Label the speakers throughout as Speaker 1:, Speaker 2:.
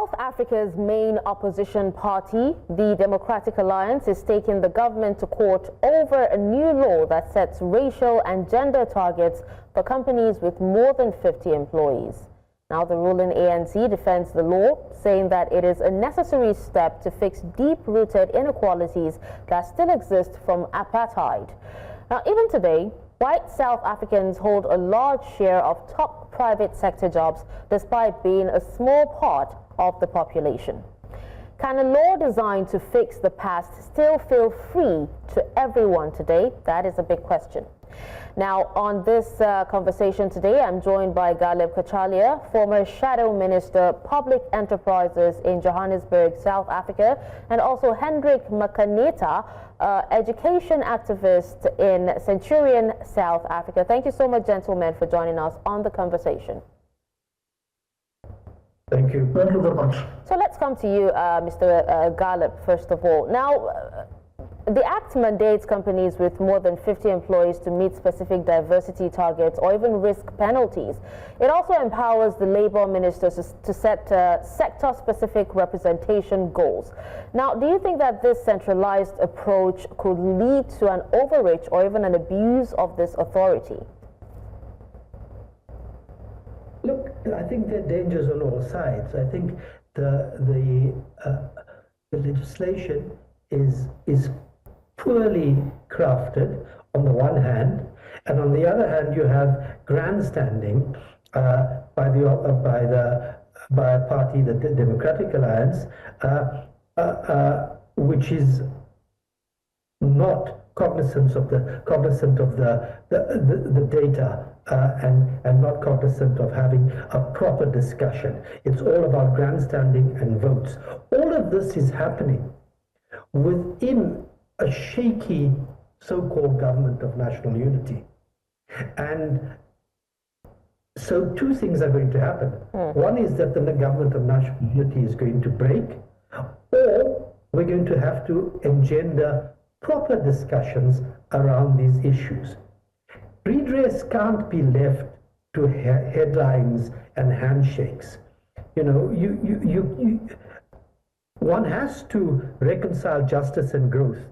Speaker 1: South Africa's main opposition party, the Democratic Alliance, is taking the government to court over a new law that sets racial and gender targets for companies with more than 50 employees. Now, the ruling ANC defends the law, saying that it is a necessary step to fix deep-rooted inequalities that still exist from apartheid. Now, even today, white South Africans hold a large share of top private sector jobs, despite being a small part of the population. Can a law designed to fix the past still feel free to everyone today? That is a big question. Now, on this conversation today, I'm joined by Ghaleb Cachalia, former Shadow Minister, Public Enterprises in Johannesburg, South Africa, and also Hendrick Makaneta, education activist in Centurion, South Africa. Thank you so much, gentlemen, for joining us on the conversation.
Speaker 2: Thank you. Thank you very much.
Speaker 1: So let's come to you, Mr. Ghaleb, first of all. Now, the Act mandates companies with more than 50 employees to meet specific diversity targets or even risk penalties. It also empowers the Labour ministers to set sector-specific representation goals. Now, do you think that this centralized approach could lead to an overreach or even an abuse of this authority?
Speaker 2: Look, I think there are dangers on all sides. I think the legislation is poorly crafted on the one hand, and on the other hand, you have grandstanding by a party, the Democratic Alliance, which is not cognizant of the data and not cognizant of having a proper discussion. It's all about grandstanding and votes. All of this is happening within a shaky so-called government of national unity. And so two things are going to happen. One is that the government of national unity is going to break, or we're going to have to engender proper discussions around these issues. Redress can't be left to headlines and handshakes. You know, one has to reconcile justice and growth,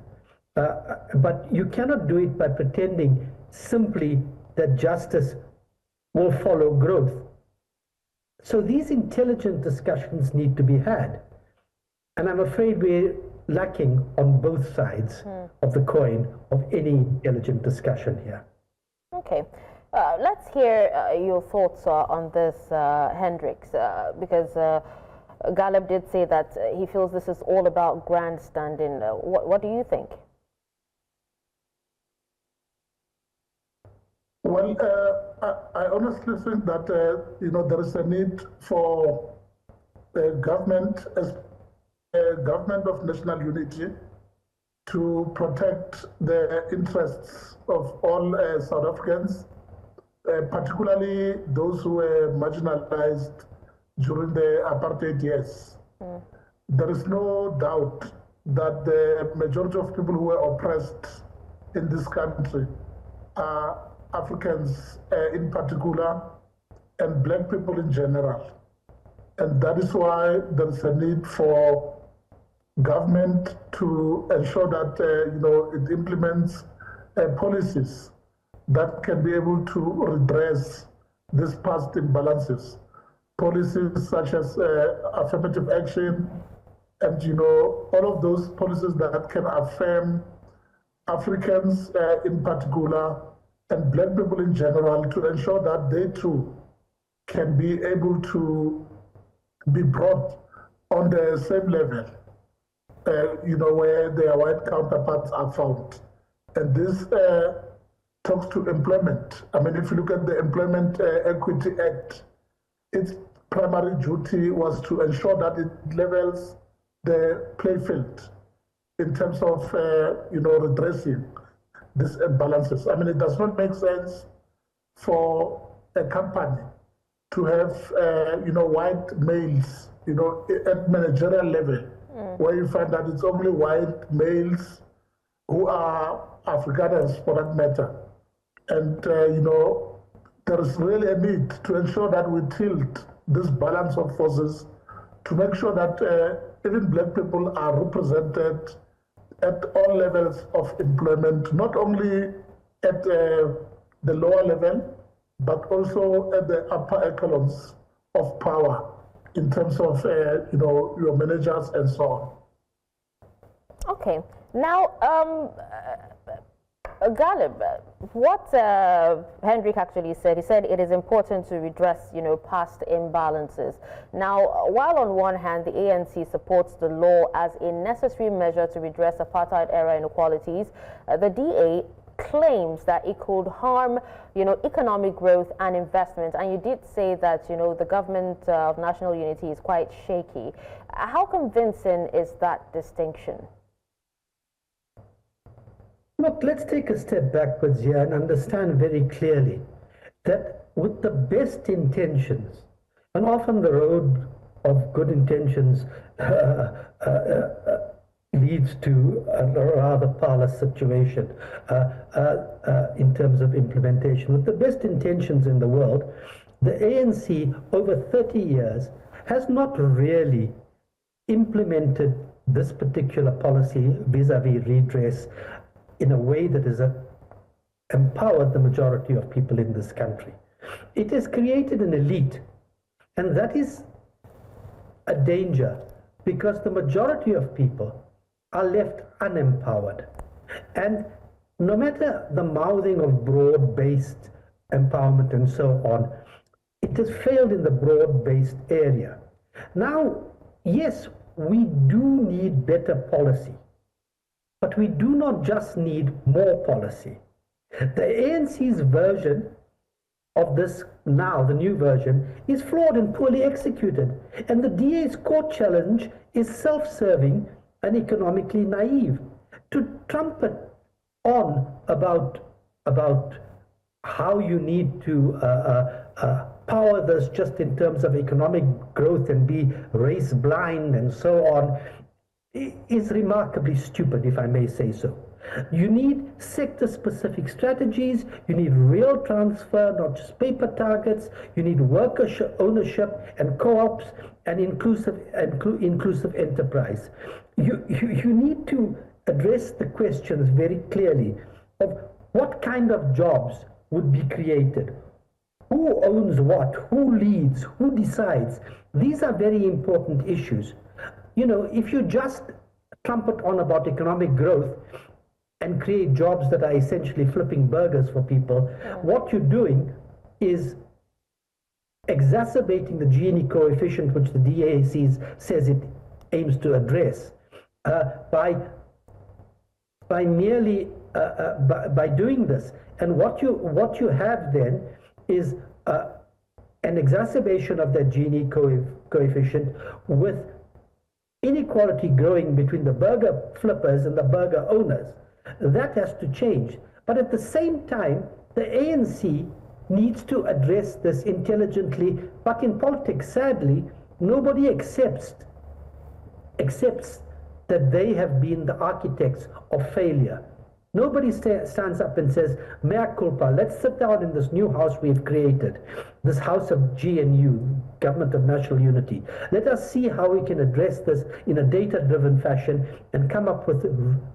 Speaker 2: but you cannot do it by pretending simply that justice will follow growth. So these intelligent discussions need to be had. And I'm afraid we're lacking on both sides of the coin of any intelligent discussion here.
Speaker 1: Okay. Let's hear your thoughts on this, Hendrick, because Ghaleb did say that he feels this is all about grandstanding. What do you think?
Speaker 3: Well, I honestly think that there is a need for government of national unity to protect the interests of all South Africans, particularly those who were marginalized during the apartheid years. There is no doubt that the majority of people who were oppressed in this country are Africans in particular, and black people in general. And that is why there is a need for government to ensure that it implements policies that can be able to redress these past imbalances. Policies such as affirmative action and all of those policies that can affirm Africans in particular and black people in general, to ensure that they too can be able to be brought on the same level, where their white counterparts are found. And this talks to employment. I mean, if you look at the Employment Equity Act, its primary duty was to ensure that it levels the play field in terms of, redressing these imbalances. I mean, it does not make sense for a company to have, white males, at managerial level, where you find that it's only white males who are Afrikaners, for that matter. And, there is really a need to ensure that we tilt this balance of forces to make sure that even black people are represented at all levels of employment, not only at the lower level, but also at the upper echelons of power in terms of, your managers and so on.
Speaker 1: Okay. Now, Ghaleb, what Hendrick actually said, he said it is important to redress, past imbalances. Now, while on one hand, the ANC supports the law as a necessary measure to redress apartheid-era inequalities, the DA claims that it could harm, economic growth and investment. And you did say that, the government of national unity is quite shaky. How convincing is that distinction?
Speaker 2: Look, let's take a step backwards here and understand very clearly that with the best intentions, and often the road of good intentions leads to a rather parlous situation in terms of implementation. With the best intentions in the world, the ANC over 30 years has not really implemented this particular policy vis-a-vis redress in a way that has empowered the majority of people in this country. It has created an elite, and that is a danger because the majority of people are left unempowered. And no matter the mouthing of broad-based empowerment and so on, it has failed in the broad-based area. Now, yes, we do need better policy. But we do not just need more policy. The ANC's version of this now, the new version, is flawed and poorly executed. And the DA's court challenge is self-serving and economically naive. To trumpet on about how you need to power this just in terms of economic growth and be race blind and so on is remarkably stupid, if I may say so. You need sector-specific strategies, you need real transfer, not just paper targets, you need worker ownership and co-ops and inclusive enterprise. You need to address the questions very clearly of what kind of jobs would be created, who owns what, who leads, who decides. These are very important issues. If you just trumpet on about economic growth and create jobs that are essentially flipping burgers for people, what you're doing is exacerbating the Gini coefficient, which the DAC says it aims to address, by doing this. And what you have then is an exacerbation of that Gini coefficient with inequality growing between the burger flippers and the burger owners. That has to change. But at the same time, the ANC needs to address this intelligently. But in politics, sadly, nobody accepts that they have been the architects of failure. Nobody stands up and says, mea culpa, let's sit down in this new house we've created, this house of GNU, Government of National Unity. Let us see how we can address this in a data-driven fashion and come up with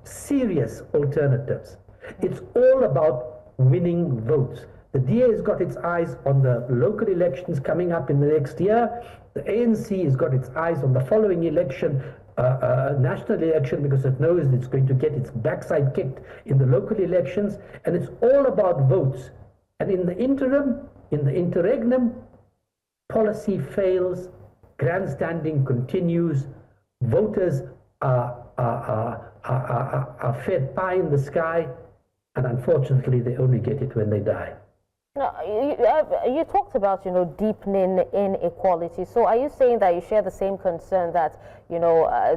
Speaker 2: serious alternatives. It's all about winning votes. The DA has got its eyes on the local elections coming up in the next year. The ANC has got its eyes on the following election, national election, because it knows it's going to get its backside kicked in the local elections, and it's all about votes. And in the interim, in the interregnum, policy fails, grandstanding continues, voters are fed pie in the sky, and unfortunately they only get it when they die.
Speaker 1: Now, you talked about, deepening inequality. So are you saying that you share the same concern that,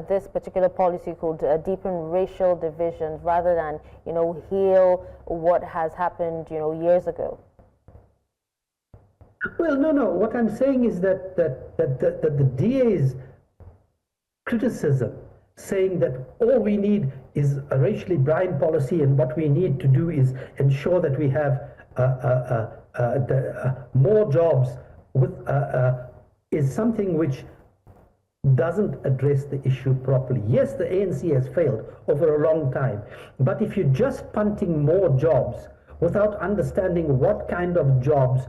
Speaker 1: this particular policy could deepen racial divisions rather than, heal what has happened, years ago?
Speaker 2: Well, no. What I'm saying is that the DA's criticism, saying that all we need is a racially blind policy and what we need to do is ensure that we have more jobs with, is something which doesn't address the issue properly. Yes, the ANC has failed over a long time, but if you're just punting more jobs without understanding what kind of jobs,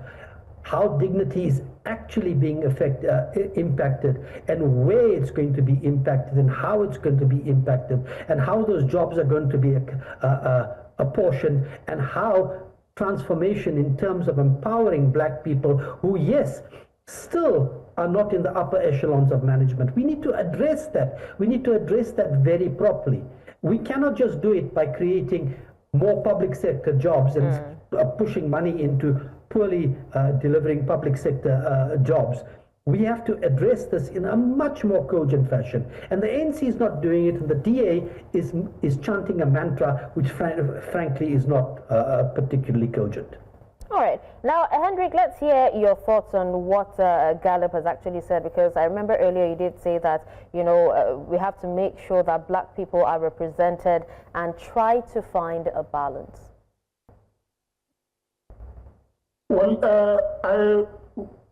Speaker 2: how dignity is actually being impacted, and where it's going to be impacted, and how it's going to be impacted, and how those jobs are going to be apportioned, and how transformation in terms of empowering black people who, yes, still are not in the upper echelons of management. We need to address that. We need to address that very properly. We cannot just do it by creating more public sector jobs and pushing money into poorly delivering public sector jobs. We have to address this in a much more cogent fashion. And the ANC is not doing it, and the DA is chanting a mantra which frankly is not particularly cogent.
Speaker 1: All right. Now, Hendrick, let's hear your thoughts on what Ghaleb has actually said, because I remember earlier you did say that, you know, we have to make sure that black people are represented and try to find a balance.
Speaker 3: Well, I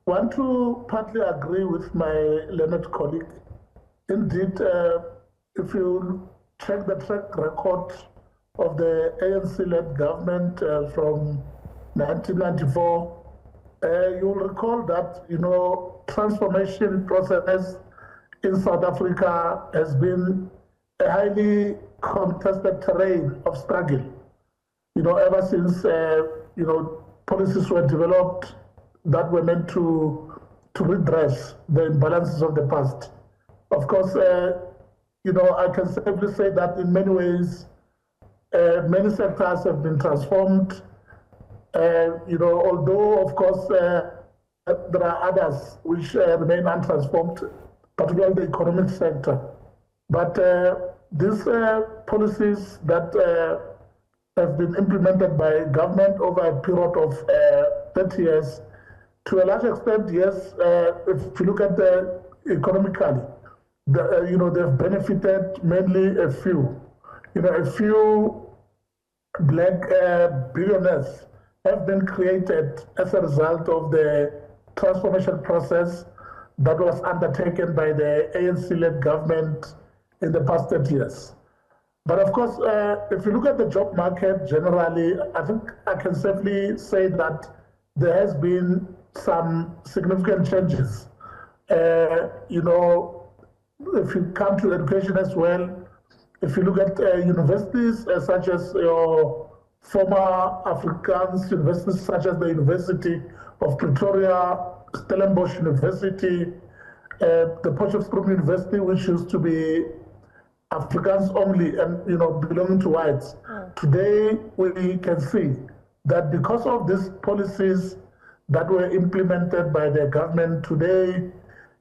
Speaker 3: want to partly agree with my learned colleague. Indeed, if you check the track record of the ANC-led government from 1994, you'll recall that, you know, transformation process in South Africa has been a highly contested terrain of struggle. You know, ever since, you know, policies were developed that were meant to redress the imbalances of the past. Of course, you know, I can safely say that in many ways, many sectors have been transformed. You know, although, of course, there are others which remain untransformed, particularly the economic sector. But these policies that have been implemented by government over a period of 30 years, to a large extent, yes, if you look at the economically, you know, they've benefited mainly a few. You know, a few black billionaires have been created as a result of the transformation process that was undertaken by the ANC-led government in the past 30 years. But of course, if you look at the job market generally, I think I can safely say that there has been some significant changes. You know, if you come to education as well, if you look at universities such as your former Afrikaans universities, such as the University of Pretoria, Stellenbosch University, the Potchefstroom University, which used to be Afrikaans only and, you know, belonging to whites. Today, we can see that because of these policies that were implemented by the government, today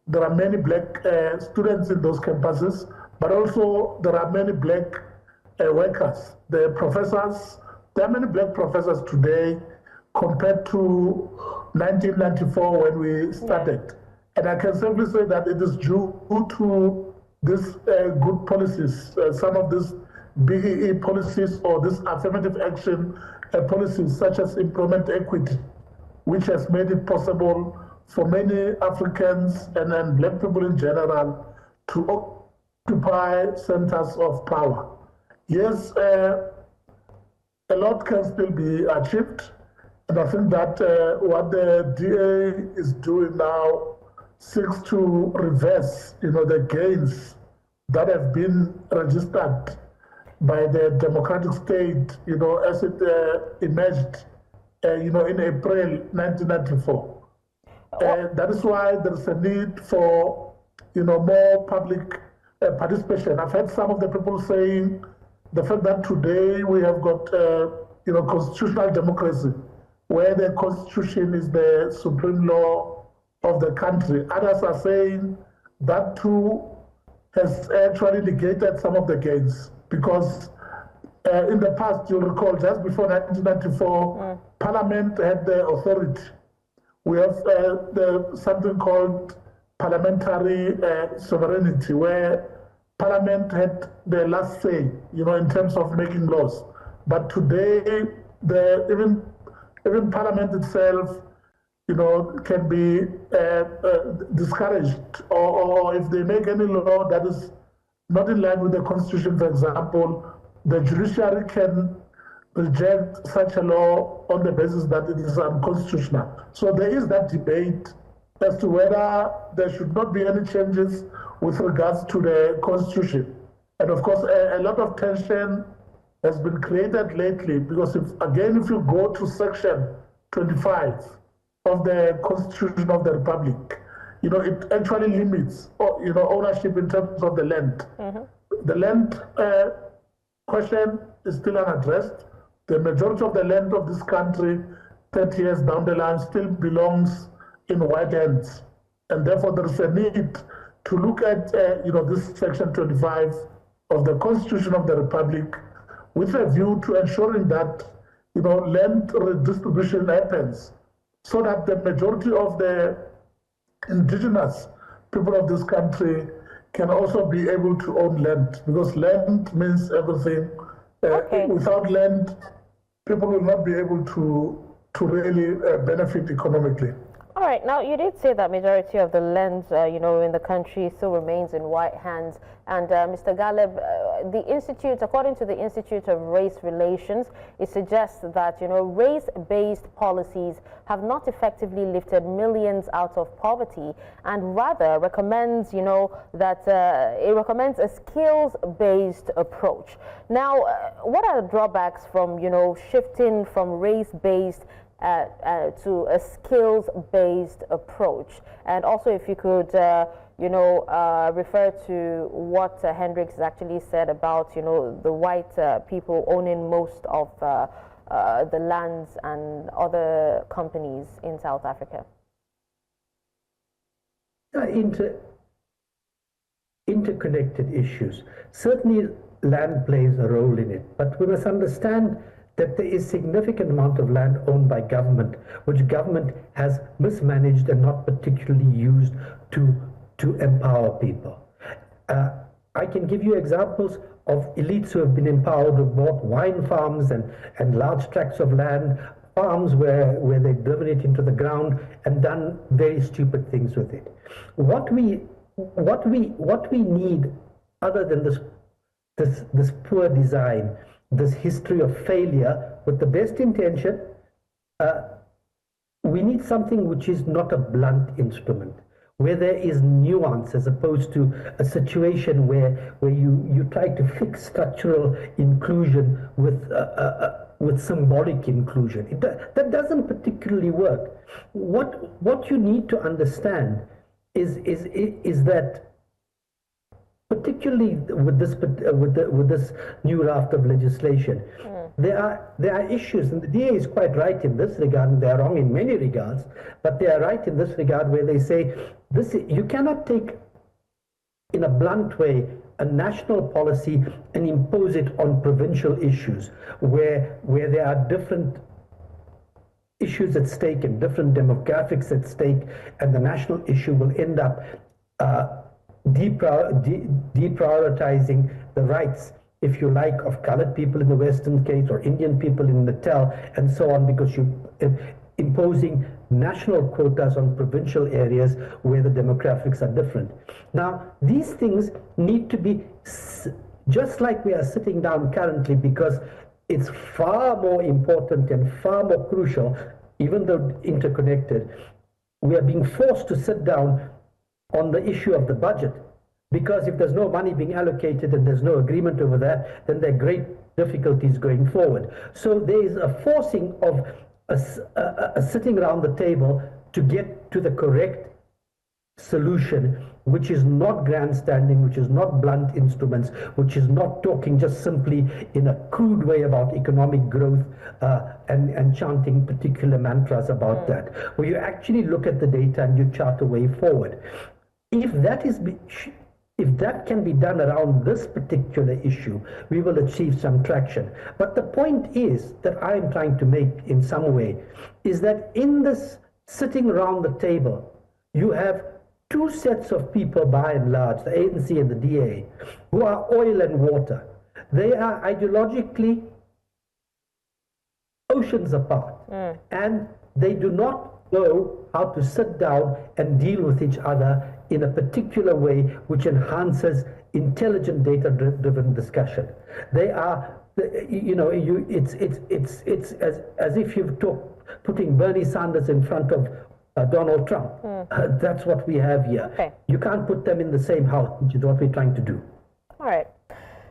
Speaker 3: there are many black students in those campuses, but also there are many black workers, the professors. There are many black professors today compared to 1994 when we started. And I can simply say that it is due to these good policies, some of these BEE policies or this affirmative action policies such as employment equity, which has made it possible for many Africans and black people in general to occupy centers of power. Yes, a lot can still be achieved, and I think that what the DA is doing now seeks to reverse, you know, the gains that have been registered by the democratic state, you know, as it emerged, you know, in April 1994. That is why there's a need for, you know, more public participation. I've heard some of the people saying the fact that today we have got, you know, constitutional democracy, where the constitution is the supreme law of the country. Others are saying that too has actually negated some of the gains, because in the past, you'll recall, just before 1994, Parliament had the authority. We have something called parliamentary sovereignty, where Parliament had the last say, you know, in terms of making laws. But today, even Parliament itself can be discouraged, or if they make any law that is not in line with the Constitution, for example, the judiciary can reject such a law on the basis that it is unconstitutional. So there is that debate as to whether there should not be any changes with regards to the Constitution. And of course, a lot of tension has been created lately because if you go to section 25 of the Constitution of the Republic, it actually limits, ownership in terms of the land. The land question is still unaddressed. The majority of the land of this country, 30 years down the line, still belongs in white hands. And therefore, there is a need to look at, this section 25 of the Constitution of the Republic with a view to ensuring that, land redistribution happens so that the majority of the indigenous people of this country can also be able to own land, because land means everything. Without land, people will not be able to really benefit economically.
Speaker 1: All right. Now, you did say that majority of the land, in the country still remains in white hands. And Mr. Ghaleb, the Institute, according to the Institute of Race Relations, it suggests that, race-based policies have not effectively lifted millions out of poverty, and rather recommends, that it recommends a skills-based approach. Now, what are the drawbacks from, shifting from race-based to a skills-based approach? And also, if you could, refer to what Hendrick has actually said about, the white people owning most of the lands and other companies in South Africa.
Speaker 2: Interconnected issues. Certainly, land plays a role in it, but we must understand that there is significant amount of land owned by government, which government has mismanaged and not particularly used to empower people. I can give you examples of elites who have been empowered, who bought wine farms and large tracts of land, farms where they've driven it into the ground and done very stupid things with it. What we need, other than this poor design, this history of failure with the best intention, we need something which is not a blunt instrument, where there is nuance, as opposed to a situation where you try to fix structural inclusion with symbolic inclusion. That doesn't particularly work. What you need to understand is that, particularly with this new raft of legislation, there are issues, and the DA is quite right in this regard, and they are wrong in many regards, but they are right in this regard where they say you cannot take, in a blunt way, a national policy and impose it on provincial issues where there are different issues at stake and different demographics at stake, and the national issue will end up deprioritizing the rights, if you like, of colored people in the Western Cape or Indian people in Natal and so on, because you're imposing national quotas on provincial areas where the demographics are different. Now, these things need to be just like we are sitting down currently, because it's far more important and far more crucial, even though interconnected. We are being forced to sit down on the issue of the budget, because if there's no money being allocated and there's no agreement over that, then there are great difficulties going forward. So there is a forcing of a sitting around the table to get to the correct solution, which is not grandstanding, which is not blunt instruments, which is not talking just simply in a crude way about economic growth and chanting particular mantras about that, where you actually look at the data and you chart a way forward. If that can be done around this particular issue, we will achieve some traction. But the point is that I am trying to make in some way is that in this sitting around the table, you have two sets of people, by and large, the ANC and the DA, who are oil and water. They are ideologically oceans apart, and they do not know how to sit down and deal with each other in a particular way which enhances intelligent data-driven discussion. They are, it's as if you've putting Bernie Sanders in front of Donald Trump. That's what we have here.
Speaker 1: Okay.
Speaker 2: You can't put them in the same house, which is what we're trying to do.
Speaker 1: All right.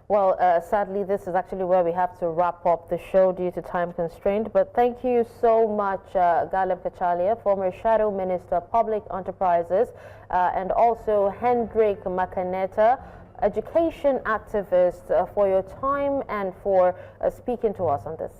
Speaker 1: Well, sadly, this is actually where we have to wrap up the show due to time constraint. But thank you so much, Ghaleb Cachalia, former Shadow Minister, Public Enterprises, and also Hendrick Makaneta, education activist, for your time and for speaking to us on this.